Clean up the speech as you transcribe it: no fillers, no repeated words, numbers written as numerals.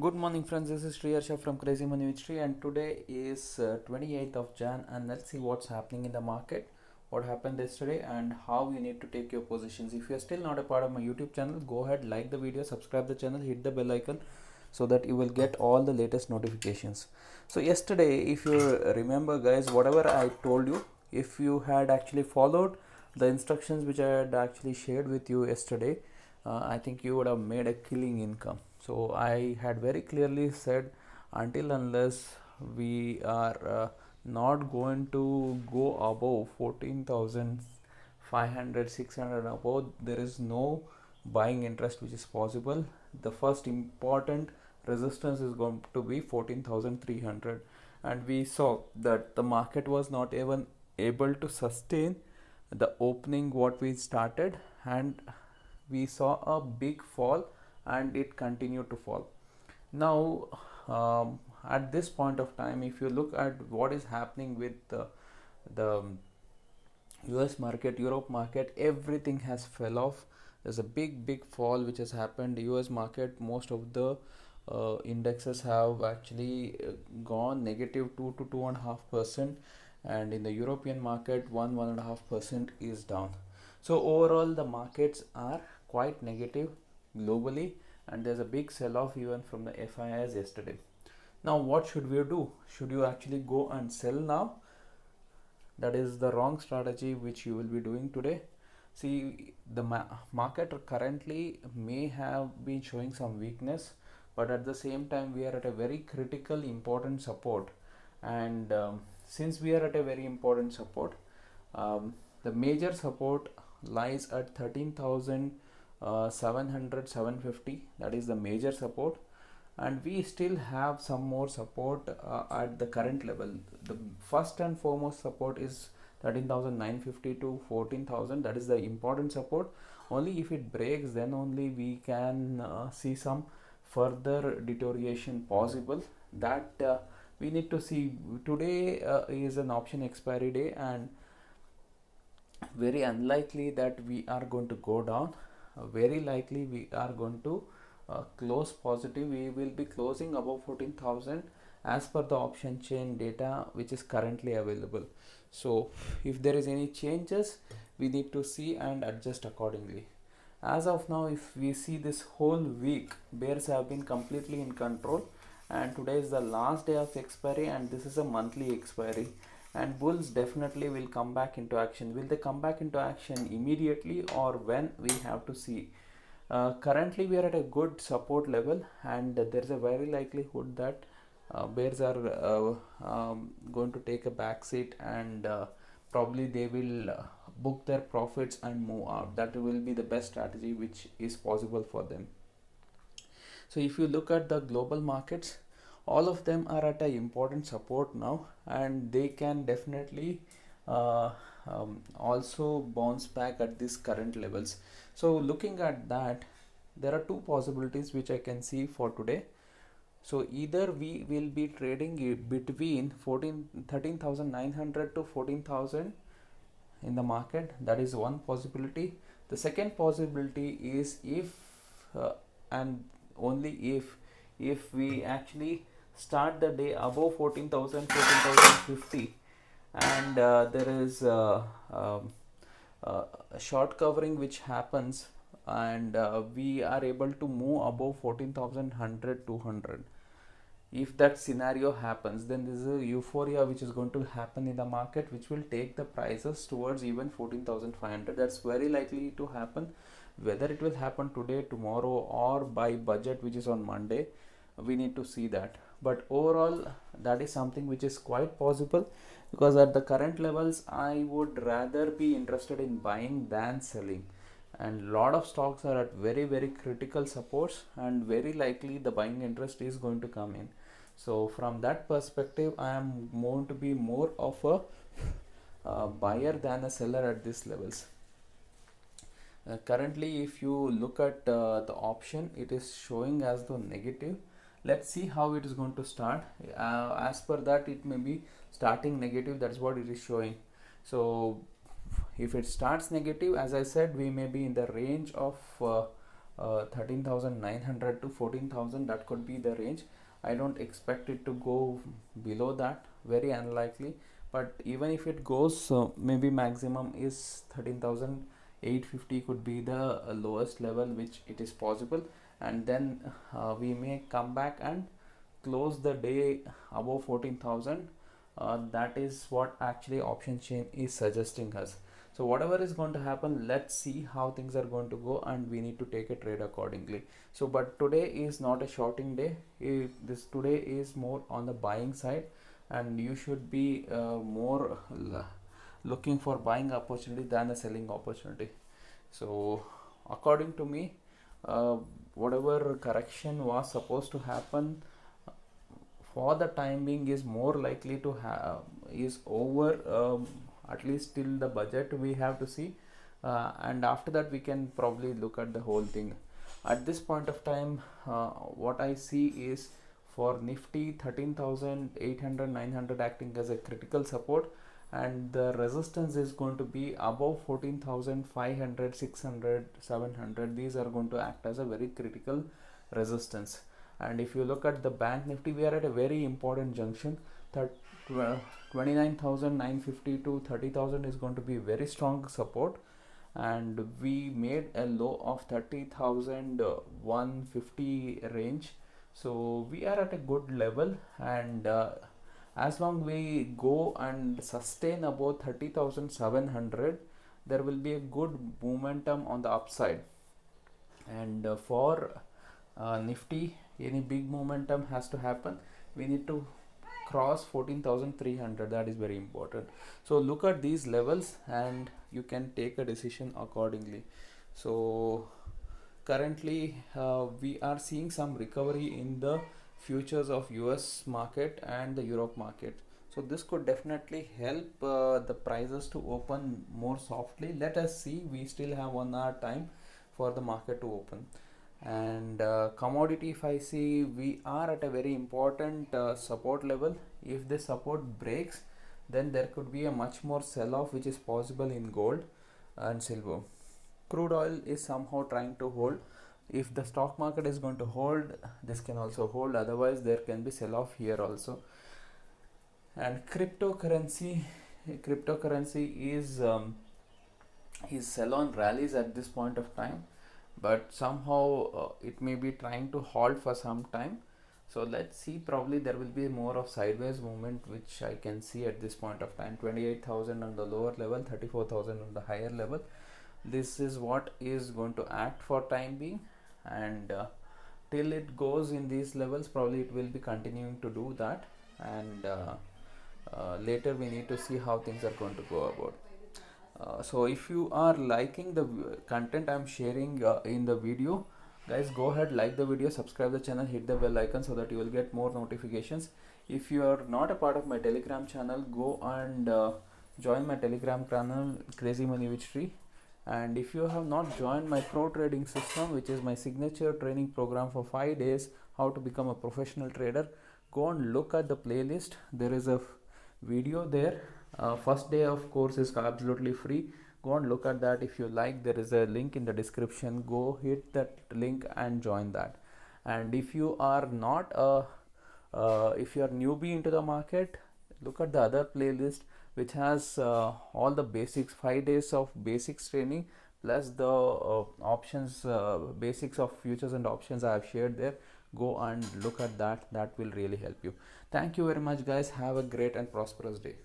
Good morning, friends. This is Sri Harsha from Crazy Money with Sri, and today is 28th of Jan. And let's see what's happening in the market, what happened yesterday, and how you need to take your positions. If you're still not a part of my YouTube channel, go ahead, like the video, subscribe the channel, hit the bell icon so that you will get all the latest notifications. So, yesterday, if you remember, guys, whatever I told you, if you had actually followed the instructions which I had actually shared with you yesterday, I think you would have made a killing income. So I had very clearly said, until unless we are not going to go above 14,500, 600 above, there is no buying interest which is possible. The first important resistance is going to be 14,300, and we saw that the market was not even able to sustain the opening what we started, and we saw a big fall and it continued to fall. Now, at this point of time, if you look at what is happening with the US market, Europe market, everything has fell off. There's a big fall which has happened. US market, most of the indexes have actually gone negative 2 to 2.5%, and in the European market 1.5% is down. So overall the markets are quite negative globally, and there's a big sell off even from the FIIs yesterday. Now what should we do? Should you actually go and sell now? That is the wrong strategy which you will be doing today. See, the market currently may have been showing some weakness, but at the same time we are at a very critical important support, and since we are at a very important support, the major support lies at 13,700 750. That is the major support, and we still have some more support at the current level. The first and foremost support is 13,950 to 14,000. That is the important support. Only if it breaks, then only we can see some further deterioration possible. That we need to see. Today is an option expiry day, and very unlikely that we are going to go down. Very likely we are going to close positive. We will be closing above 14,000 as per the option chain data which is currently available. So if there is any changes, we need to see and adjust accordingly. As of now, if we see this whole week, bears have been completely in control, and today is the last day of expiry, and this is a monthly expiry, and bulls definitely will come back into action. Will they come back into action immediately, or when? We have to see. Currently we are at a good support level, and there is a very likelihood that bears are going to take a back seat, and probably they will book their profits and move out. That will be the best strategy which is possible for them. So if you look at the global markets, all of them are at an important support now, and they can definitely also bounce back at these current levels. So looking at that, there are two possibilities which I can see for today. So either we will be trading between 13,900 to 14,000 in the market. That is one possibility. The second possibility is if and only if we actually start the day above 14,000, 14,050, and there is a short covering which happens, and we are able to move above 14,100, 200. If that scenario happens, then there is a euphoria which is going to happen in the market, which will take the prices towards even 14,500. That's very likely to happen. Whether it will happen today, tomorrow, or by budget which is on Monday, we need to see that. But overall, that is something which is quite possible, because at the current levels I would rather be interested in buying than selling, and lot of stocks are at very critical supports, and very likely the buying interest is going to come in. So from that perspective, I am going to be more of a buyer than a seller at these levels. Currently if you look at the option, it is showing as the negative. Let's see how it is going to start. As per that, it may be starting negative. That's what it is showing. So if it starts negative, as I said, we may be in the range of 13,900 to 14,000, that could be the range. I don't expect it to go below that, very unlikely. But even if it goes, maybe maximum is 13,850 could be the lowest level which it is possible. And then we may come back and close the day above 14,000. That is what actually option chain is suggesting us. So whatever is going to happen, let's see how things are going to go, and we need to take a trade accordingly. So but today is not a shorting day. This today is more on the buying side, and you should be more looking for buying opportunity than a selling opportunity. So according to me, uh, whatever correction was supposed to happen for the time being is more likely to have is over, at least till the budget we have to see, and after that we can probably look at the whole thing. At this point of time, what I see is for Nifty 13,800 900 acting as a critical support, and the resistance is going to be above 14,500 600 700. These are going to act as a very critical resistance. And if you look at the bank Nifty, we are at a very important junction. That 29,950 to 30,000 is going to be very strong support, and we made a low of 30,150 range. So we are at a good level, and as long we go and sustain about 30,700, there will be a good momentum on the upside. And for Nifty, any big momentum has to happen. We need to cross 14,300. That is very important. So look at these levels and you can take a decision accordingly. So currently we are seeing some recovery in the futures of US market and the Europe market. So this could definitely help the prices to open more softly. Let us see. We still have 1 hour time for the market to open. And commodity, if I see, we are at a very important support level. If this support breaks, then there could be a much more sell-off which is possible in gold and silver. Crude oil is somehow trying to hold. If the stock market is going to hold, this can also hold. Otherwise there can be sell-off here also. And cryptocurrency is sell on rallies at this point of time, but somehow it may be trying to halt for some time. So let's see, probably there will be more of sideways movement which I can see at this point of time. 28,000 on the lower level, 34,000 on the higher level. This is what is going to act for time being, and till it goes in these levels, probably it will be continuing to do that. And later we need to see how things are going to go about. So if you are liking the content I'm sharing in the video, guys, go ahead, like the video, subscribe the channel, hit the bell icon so that you will get more notifications. If you are not a part of my Telegram channel, go and join my Telegram channel, Crazy Money with Sri. And if you have not joined my pro trading system, which is my signature training program for 5 days, how to become a professional trader, go and look at the playlist. There is a video there. First day of course is absolutely free. Go and look at that. If you like, there is a link in the description. Go hit that link and join that. And if you are not if you are newbie into the market, look at the other playlist which has all the basics, 5 days of basics training plus the options, basics of futures and options I have shared there. Go and look at that. That will really help you. Thank you very much, guys. Have a great and prosperous day.